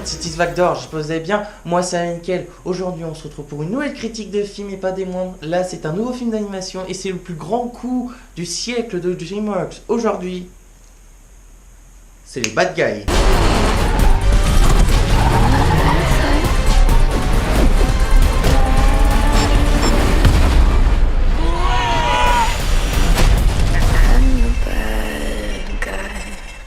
c'est Isvagdor, j'espère que vous allez bien, moi c'est Alenkel. Aujourd'hui on se retrouve pour une nouvelle critique de film et pas des moindres. Là c'est un nouveau film d'animation et c'est le plus grand coup du siècle de DreamWorks. Aujourd'hui, c'est les Bad Guys.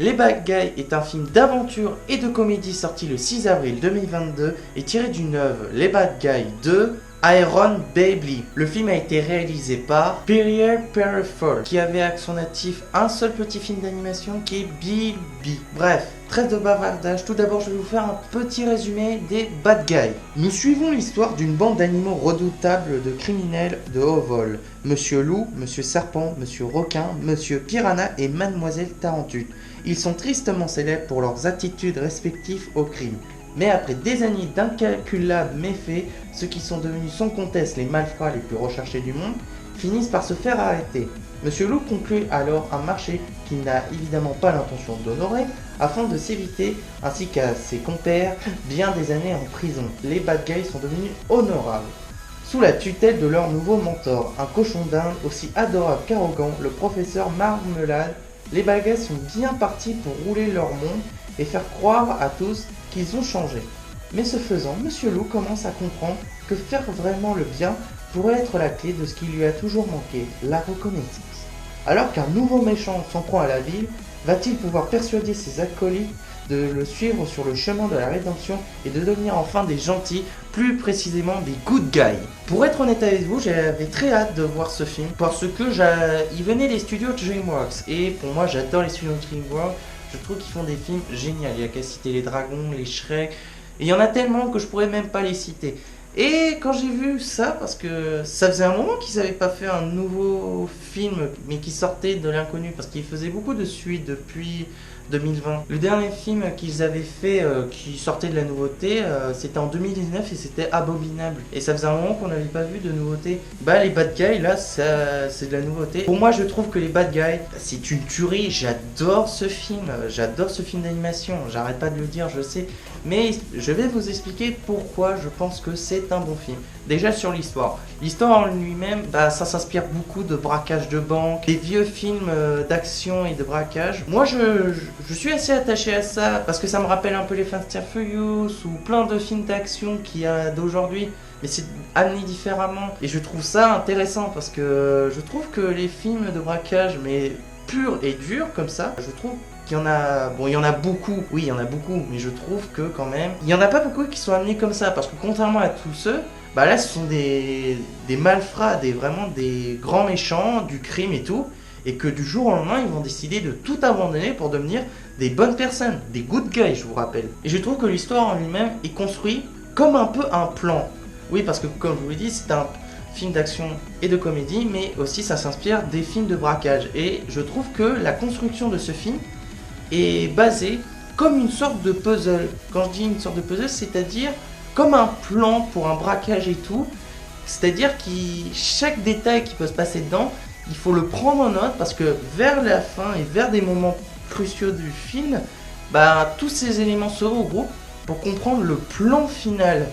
Les Bad Guys est un film d'aventure et de comédie sorti le 6 avril 2022 et tiré d'une œuvre Les Bad Guys de Aaron Bailey. Le film a été réalisé par Pierre Perifall, qui avait à son actif un seul petit film d'animation qui est Bill B. Bref, trêve de bavardage, tout d'abord je vais vous faire un petit résumé des Bad Guys. Nous suivons l'histoire d'une bande d'animaux redoutables de criminels de haut vol. Monsieur Loup, Monsieur Serpent, Monsieur Requin, Monsieur Piranha et Mademoiselle Tarentule. Ils sont tristement célèbres pour leurs attitudes respectives au crime. Mais après des années d'incalculables méfaits, ceux qui sont devenus sans conteste les malfrats les plus recherchés du monde finissent par se faire arrêter. Monsieur Loup conclut alors un marché qu'il n'a évidemment pas l'intention d'honorer afin de s'éviter, ainsi qu'à ses compères, bien des années en prison. Les Bad Guys sont devenus honorables. Sous la tutelle de leur nouveau mentor, un cochon d'Inde aussi adorable qu'arrogant, le professeur Marmelade, les Bad Guys sont bien partis pour rouler leur monde et faire croire à tous qu'ils ont changé. Mais ce faisant, Monsieur Loup commence à comprendre que faire vraiment le bien pourrait être la clé de ce qui lui a toujours manqué, la reconnaissance. Alors qu'un nouveau méchant s'en prend à la ville, va-t-il pouvoir persuader ses acolytes de le suivre sur le chemin de la rédemption et de devenir enfin des gentils, plus précisément des good guys? Pour être honnête avec vous, j'avais très hâte de voir ce film parce que il venait des studios DreamWorks et pour moi j'adore les studios DreamWorks. Je trouve qu'ils font des films géniaux. Il y a qu'à citer les dragons, les Shrek. Et il y en a tellement que je pourrais même pas les citer. Et quand j'ai vu ça, parce que ça faisait un moment qu'ils n'avaient pas fait un nouveau film, mais qui sortait de l'inconnu, parce qu'ils faisaient beaucoup de suites depuis 2020. Le dernier film qu'ils avaient fait, qui sortait de la nouveauté, c'était en 2019 et c'était Abominable. Et ça faisait un moment qu'on n'avait pas vu de nouveauté. Bah les Bad Guys, là, c'est de la nouveauté. Pour moi, je trouve que les Bad Guys, c'est une tuerie. J'adore ce film d'animation. J'arrête pas de le dire, je sais. Mais je vais vous expliquer pourquoi je pense que c'est un bon film. Déjà sur l'histoire. L'histoire en lui-même, ça s'inspire beaucoup de braquage de banque, des vieux films d'action et de braquage. Moi, je suis assez attaché à ça parce que ça me rappelle un peu les Fast and Furious ou plein de films d'action qu'il y a d'aujourd'hui. Mais c'est amené différemment. Et je trouve ça intéressant parce que je trouve que les films de braquage, mais purs et durs comme ça, je trouve qu'il y en a... Bon, il y en a beaucoup. Oui, il y en a beaucoup. Mais je trouve que quand même... Il n'y en a pas beaucoup qui sont amenés comme ça. Parce que contrairement à tous ceux... là, ce sont des malfrats, vraiment des grands méchants, du crime et tout. Et que du jour au lendemain, ils vont décider de tout abandonner pour devenir des bonnes personnes. Des good guys, je vous rappelle. Et je trouve que l'histoire en lui-même est construite comme un peu un plan. Oui, parce que comme je vous l'ai dit, c'est un film d'action et de comédie, mais aussi ça s'inspire des films de braquage. Et je trouve que la construction de ce film est basée comme une sorte de puzzle. Quand je dis une sorte de puzzle, c'est-à-dire comme un plan pour un braquage et tout. C'est-à-dire que chaque détail qui peut se passer dedans, il faut le prendre en note parce que vers la fin et vers des moments cruciaux du film, tous ces éléments se regroupent pour comprendre le plan final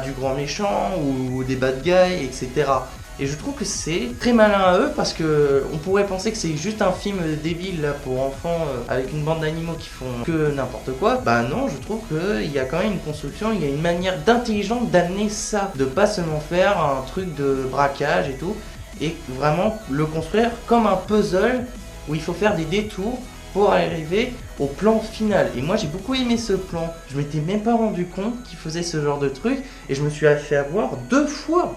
du grand méchant ou des bad guys, etc. Et je trouve que c'est très malin à eux parce que on pourrait penser que c'est juste un film débile là, pour enfants avec une bande d'animaux qui font que n'importe quoi. Non, je trouve qu'il y a quand même une construction, il y a une manière d'intelligente d'amener ça, de pas seulement faire un truc de braquage et tout, et vraiment le construire comme un puzzle où il faut faire des détours pour arriver au plan final. Et moi j'ai beaucoup aimé ce plan. Je m'étais même pas rendu compte qu'il faisait ce genre de truc et je me suis fait avoir deux fois.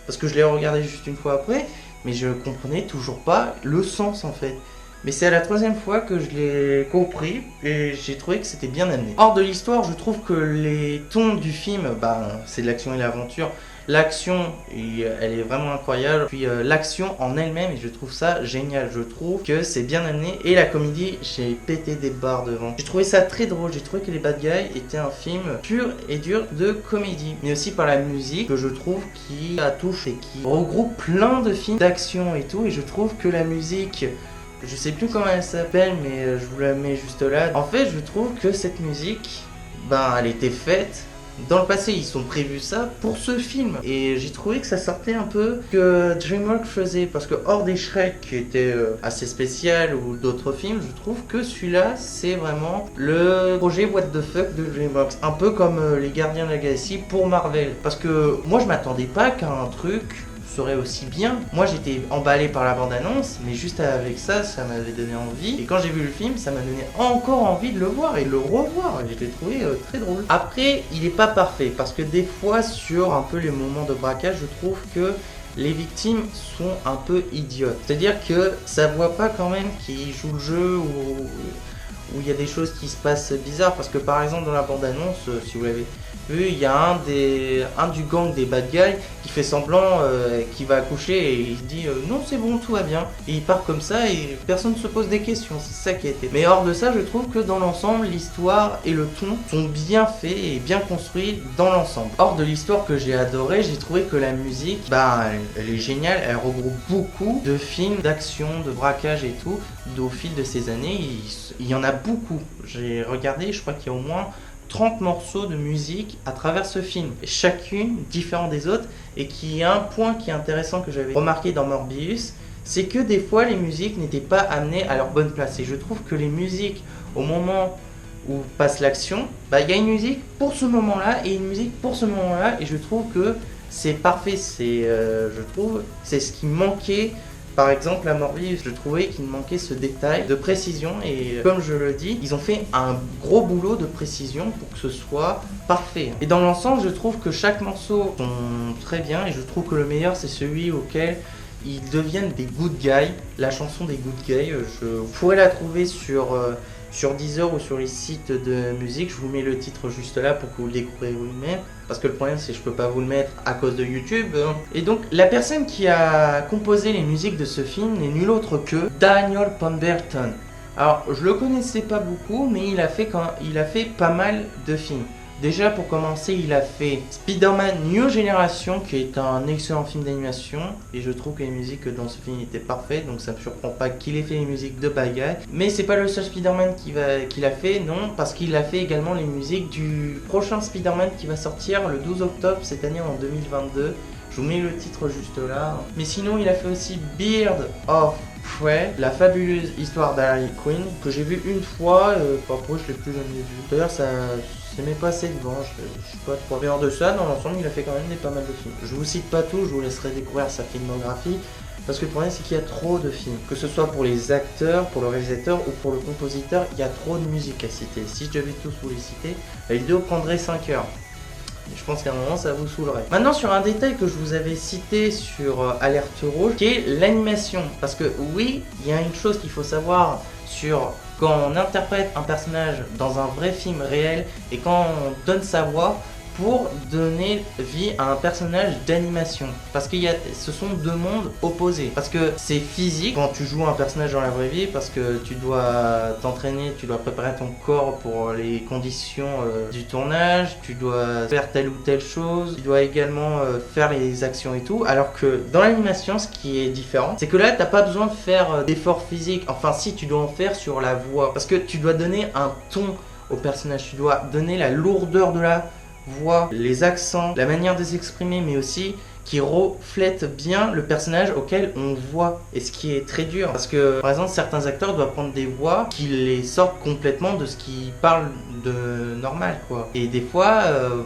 Parce que je l'ai regardé juste une fois après, mais je comprenais toujours pas le sens en fait. Mais c'est à la troisième fois que je l'ai compris et j'ai trouvé que c'était bien amené. Hors de l'histoire, je trouve que les tons du film, c'est de l'action et l'aventure. L'action, elle est vraiment incroyable. Puis l'action en elle-même, et je trouve ça génial. Je trouve que c'est bien amené. Et la comédie, j'ai pété des barres devant. J'ai trouvé ça très drôle. J'ai trouvé que Les Bad Guys était un film pur et dur de comédie. Mais aussi par la musique que je trouve qui la touche et qui regroupe plein de films d'action et tout. Et je trouve que la musique... Je sais plus comment elle s'appelle, mais je vous la mets juste là. En fait, je trouve que cette musique, ben elle était faite dans le passé. Ils ont prévu ça pour ce film. Et j'ai trouvé que ça sortait un peu que DreamWorks faisait. Parce que hors des Shrek qui étaient assez spécial ou d'autres films, je trouve que celui-là c'est vraiment le projet what the fuck de DreamWorks. Un peu comme les Gardiens de la Galaxie pour Marvel. Parce que moi je m'attendais pas qu'à un truc serait aussi bien. Moi j'étais emballé par la bande-annonce, mais juste avec ça, ça m'avait donné envie. Et quand j'ai vu le film, ça m'a donné encore envie de le voir et de le revoir. Et je l'ai trouvé très drôle. Après, il est pas parfait parce que des fois, sur un peu les moments de braquage, je trouve que les victimes sont un peu idiotes. C'est-à-dire que ça voit pas quand même qu'ils jouent le jeu où il y a des choses qui se passent bizarres. Parce que par exemple, dans la bande-annonce, si vous l'avez vu, il y a un du gang des bad guys qui fait semblant qu'il va accoucher et il dit non c'est bon tout va bien et il part comme ça et personne ne se pose des questions, c'est ça qui a été. Mais hors de ça je trouve que dans l'ensemble l'histoire et le ton sont bien faits et bien construits dans l'ensemble. Hors de l'histoire que j'ai adoré, j'ai trouvé que la musique elle est géniale, elle regroupe beaucoup de films d'action, de braquage et tout au fil de ces années. Il y en a beaucoup, j'ai regardé, je crois qu'il y a au moins 30 morceaux de musique à travers ce film, chacune différente des autres, et qui a un point qui est intéressant que j'avais remarqué dans Morbius, c'est que des fois les musiques n'étaient pas amenées à leur bonne place. Et je trouve que les musiques, au moment où passe l'action, il y a une musique pour ce moment-là et une musique pour ce moment-là, et je trouve que c'est parfait. Je trouve c'est ce qui manquait. Par exemple, à Morbius, je trouvais qu'il manquait ce détail de précision et comme je le dis, ils ont fait un gros boulot de précision pour que ce soit parfait. Et dans l'ensemble, je trouve que chaque morceau sont très bien et je trouve que le meilleur, c'est celui auquel ils deviennent des good guys. La chanson des good guys, vous pourrez la trouver sur Deezer ou sur les sites de musique. Je vous mets le titre juste là pour que vous le découvriez vous-même. Parce que le problème c'est que je peux pas vous le mettre à cause de YouTube. Et donc la personne qui a composé les musiques de ce film n'est nul autre que Daniel Pemberton. Alors je le connaissais pas beaucoup mais il a fait pas mal de films. Déjà pour commencer il a fait Spider-Man New Generation qui est un excellent film d'animation et je trouve que les musiques dans ce film étaient parfaites, donc ça me surprend pas qu'il ait fait les musiques de bagaille. Mais c'est pas le seul Spider-Man qu'il a fait, non, parce qu'il a fait également les musiques du prochain Spider-Man qui va sortir le 12 octobre cette année en 2022. Je vous mets le titre juste là. Mais sinon il a fait aussi Beard of Prey, la fabuleuse histoire d'Harley Quinn que j'ai vu une fois, après je l'ai plus jamais vu. D'ailleurs ça m'est passé devant, je suis pas trop. Mais hors de ça, dans l'ensemble il a fait quand même pas mal de films. Je vous cite pas tout, je vous laisserai découvrir sa filmographie. Parce que le problème c'est qu'il y a trop de films. Que ce soit pour les acteurs, pour le réalisateur ou pour le compositeur, il y a trop de musique à citer. Si je devais tous vous les citer, la vidéo prendrait 5 heures. Je pense qu'à un moment ça vous saoulerait. Maintenant sur un détail que je vous avais cité sur Alerte Rouge, qui est l'animation. Parce que oui, il y a une chose qu'il faut savoir sur quand on interprète un personnage dans un vrai film réel et quand on donne sa voix pour donner vie à un personnage d'animation. Parce que ce sont deux mondes opposés. Parce que c'est physique quand tu joues un personnage dans la vraie vie, parce que tu dois t'entraîner, tu dois préparer ton corps pour les conditions du tournage, tu dois faire telle ou telle chose, tu dois également faire les actions et tout. Alors que dans l'animation, ce qui est différent, c'est que là, t'as pas besoin de faire d'efforts physiques. Enfin si, tu dois en faire sur la voix. Parce que tu dois donner un ton au personnage, tu dois donner la lourdeur de la voix, les accents, la manière de s'exprimer, mais aussi qui reflète bien le personnage auquel on voit. Et ce qui est très dur, parce que par exemple certains acteurs doivent prendre des voix qui les sortent complètement de ce qu'ils parlent de normal quoi. Et des fois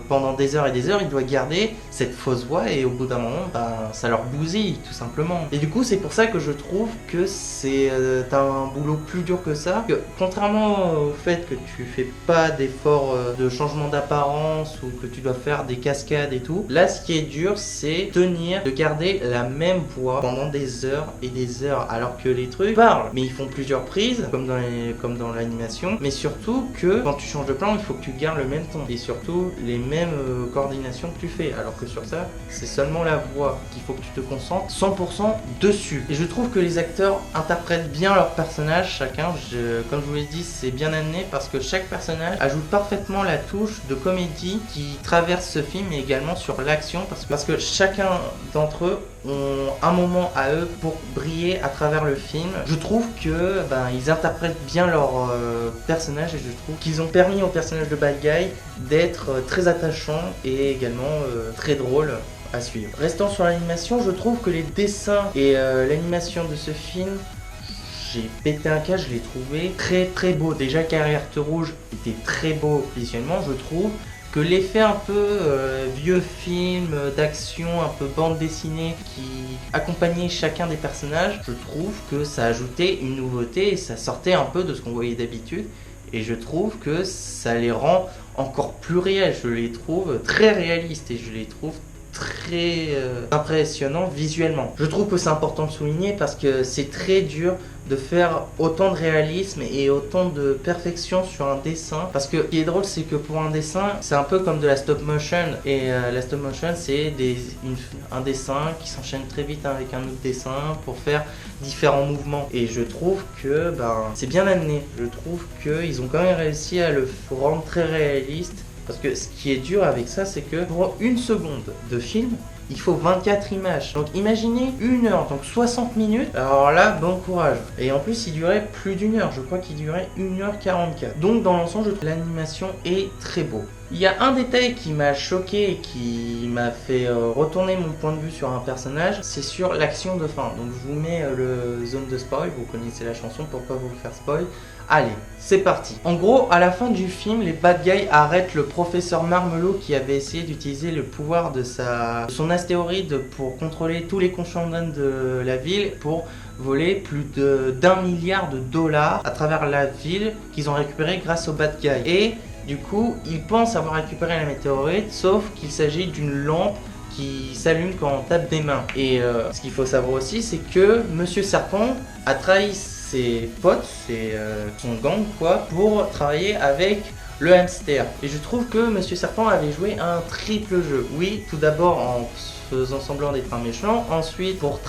pendant des heures et des heures ils doivent garder cette fausse voix et au bout d'un moment ça leur bousille tout simplement. Et du coup c'est pour ça que je trouve que c'est un boulot plus dur que ça, que contrairement au fait que tu fais pas d'efforts de changement d'apparence ou que tu dois faire des cascades et tout, là ce qui est dur c'est de garder la même voix pendant des heures et des heures, alors que les trucs parlent mais ils font plusieurs prises comme dans l'animation, mais surtout que quand tu changes de plan il faut que tu gardes le même ton et surtout les mêmes coordinations que tu fais, alors que sur ça c'est seulement la voix qu'il faut que tu te concentres 100% dessus. Et je trouve que les acteurs interprètent bien leur personnage chacun, comme je vous l'ai dit c'est bien amené parce que chaque personnage ajoute parfaitement la touche de comédie qui traverse ce film et également sur l'action, parce que chaque chacun d'entre eux ont un moment à eux pour briller à travers le film. Je trouve que ils interprètent bien leur personnage et je trouve qu'ils ont permis au personnage de Bad Guy d'être très attachant et également très drôle à suivre. Restant sur l'animation, je trouve que les dessins et l'animation de ce film, j'ai pété un câble, je l'ai trouvé très très beau. Déjà Carrière Rouge était très beau visuellement, je trouve que l'effet un peu vieux film d'action, un peu bande dessinée qui accompagnait chacun des personnages, je trouve que ça ajoutait une nouveauté et ça sortait un peu de ce qu'on voyait d'habitude. Et je trouve que ça les rend encore plus réels, je les trouve très réalistes et je les trouve très impressionnant visuellement. Je trouve que c'est important de souligner parce que c'est très dur de faire autant de réalisme et autant de perfection sur un dessin, parce que ce qui est drôle c'est que pour un dessin c'est un peu comme de la stop motion et la stop motion c'est un dessin qui s'enchaîne très vite avec un autre dessin pour faire différents mouvements et je trouve que c'est bien amené. Je trouve qu'ils ont quand même réussi à le rendre très réaliste. Parce que ce qui est dur avec ça, c'est que pour une seconde de film, il faut 24 images. Donc imaginez 1 heure, donc 60 minutes. Alors là, bon courage. Et en plus, il durait plus d'1 heure. Je crois qu'il durait 1h44. Donc dans l'ensemble, je trouve que l'animation est très beau. Il y a un détail qui m'a choqué et qui m'a fait retourner mon point de vue sur un personnage, c'est sur l'action de fin. Donc je vous mets le zone de spoil, vous connaissez la chanson, pour pas vous faire spoil. Allez, c'est parti. En gros, à la fin du film, les bad guys arrêtent le professeur Marmelot qui avait essayé d'utiliser le pouvoir de son astéroïde pour contrôler tous les contendants de la ville pour voler plus d'1 milliard de dollars à travers la ville qu'ils ont récupéré grâce aux bad guys. Et du coup, ils pensent avoir récupéré la météorite, sauf qu'il s'agit d'une lampe qui s'allume quand on tape des mains. Et ce qu'il faut savoir aussi, c'est que Monsieur Serpent a trahi ses potes, son gang quoi, pour travailler avec le hamster. Et je trouve que Monsieur Serpent avait joué un triple jeu. Oui, tout d'abord en faisant semblant d'être un méchant, ensuite pour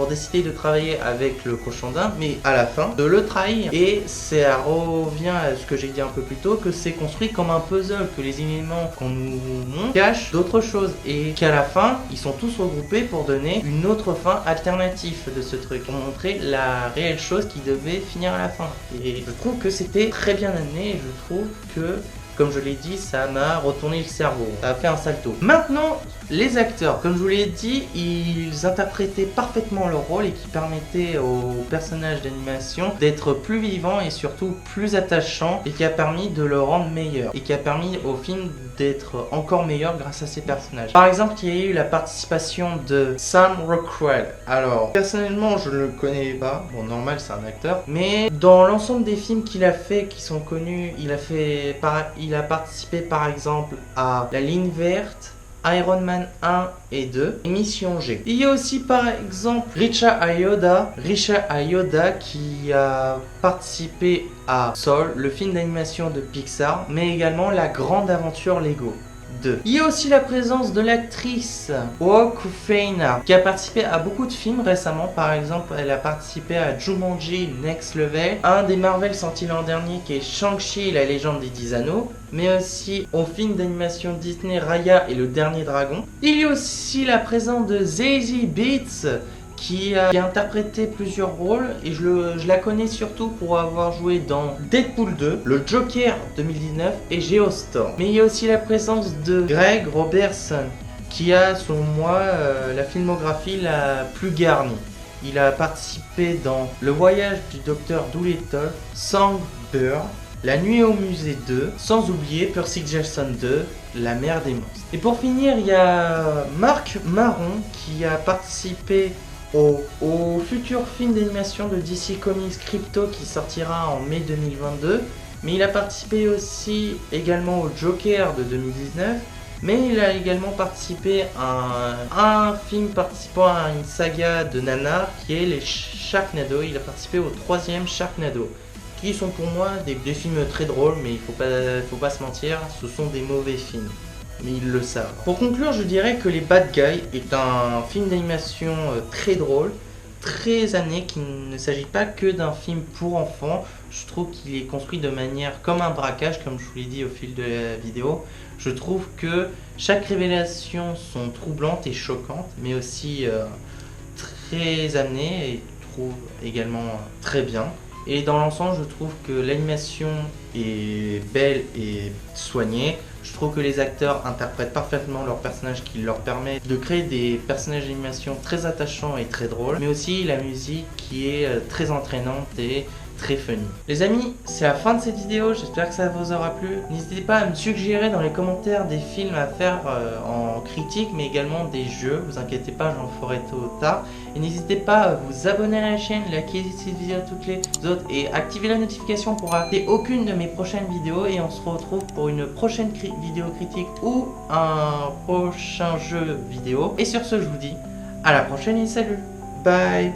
décider de travailler avec le cochon d'Inde, mais à la fin de le trahir. Et ça revient à ce que j'ai dit un peu plus tôt, que c'est construit comme un puzzle, que les éléments qu'on nous montre cachent d'autres choses et qu'à la fin ils sont tous regroupés pour donner une autre fin alternative de ce truc, pour montrer la réelle chose qui devait finir à la fin. Et je trouve que c'était très bien amené et je trouve que, comme je l'ai dit, ça m'a retourné le cerveau, ça a fait un salto. Maintenant, les acteurs, comme je vous l'ai dit, ils interprétaient parfaitement leur rôle et qui permettaient aux personnages d'animation d'être plus vivants et surtout plus attachants et qui a permis de le rendre meilleur et qui a permis au film d'être encore meilleur grâce à ces personnages. Par exemple, il y a eu la participation de Sam Rockwell. Alors, personnellement, je ne le connais pas. Bon, normal, c'est un acteur. Mais dans l'ensemble des films qu'il a fait, qui sont connus, il a participé par exemple à La Ligne Verte, Iron Man 1 et 2, et Mission G. Il y a aussi par exemple Richa Ayoda qui a participé à Soul, le film d'animation de Pixar, mais également La Grande Aventure Lego 2. Il y a aussi la présence de l'actrice Awkwafina qui a participé à beaucoup de films récemment. Par exemple, elle a participé à Jumanji Next Level, un des Marvel sorti l'an dernier qui est Shang-Chi la légende des 10 anneaux, mais aussi au film d'animation Disney Raya et le dernier dragon. Il y a aussi la présence de Zazie Beetz qui a interprété plusieurs rôles et je la connais surtout pour avoir joué dans Deadpool 2, le Joker 2019 et Geostorm. Mais il y a aussi la présence de Greg Robertson qui a selon moi la filmographie la plus garnie. Il a participé dans Le Voyage du Docteur Dolittle, Songbird, La Nuit au Musée 2, sans oublier Percy Jackson 2, La Mer des Monstres. Et pour finir, il y a Marc Maron qui a participé au futur film d'animation de DC Comics Crypto qui sortira en mai 2022, mais il a participé aussi également au Joker de 2019, mais il a également participé à un film participant à une saga de nanar qui est les Sharknado. Il a participé au 3e Sharknado, qui sont pour moi des films très drôles, mais il faut pas se mentir, ce sont des mauvais films. Mais ils le savent. Pour conclure, je dirais que Les Bad Guys est un film d'animation très drôle, très amené, qu'il ne s'agit pas que d'un film pour enfants. Je trouve qu'il est construit de manière comme un braquage, comme je vous l'ai dit au fil de la vidéo. Je trouve que chaque révélation sont troublantes et choquantes, mais aussi très amenées et je trouve également très bien. Et dans l'ensemble, je trouve que l'animation est belle et soignée. Je trouve que les acteurs interprètent parfaitement leurs personnages, qui leur permet de créer des personnages d'animation très attachants et très drôles, mais aussi la musique qui est très entraînante et très funny. Les amis, c'est la fin de cette vidéo, j'espère que ça vous aura plu. N'hésitez pas à me suggérer dans les commentaires des films à faire en critique, mais également des jeux, vous inquiétez pas, j'en ferai tôt ou tard. Et n'hésitez pas à vous abonner à la chaîne, liker cette vidéo, toutes les autres, et activer la notification pour rater aucune de mes prochaines vidéos. Et on se retrouve pour une prochaine vidéo critique ou un prochain jeu vidéo. Et sur ce, je vous dis à la prochaine et salut. Bye.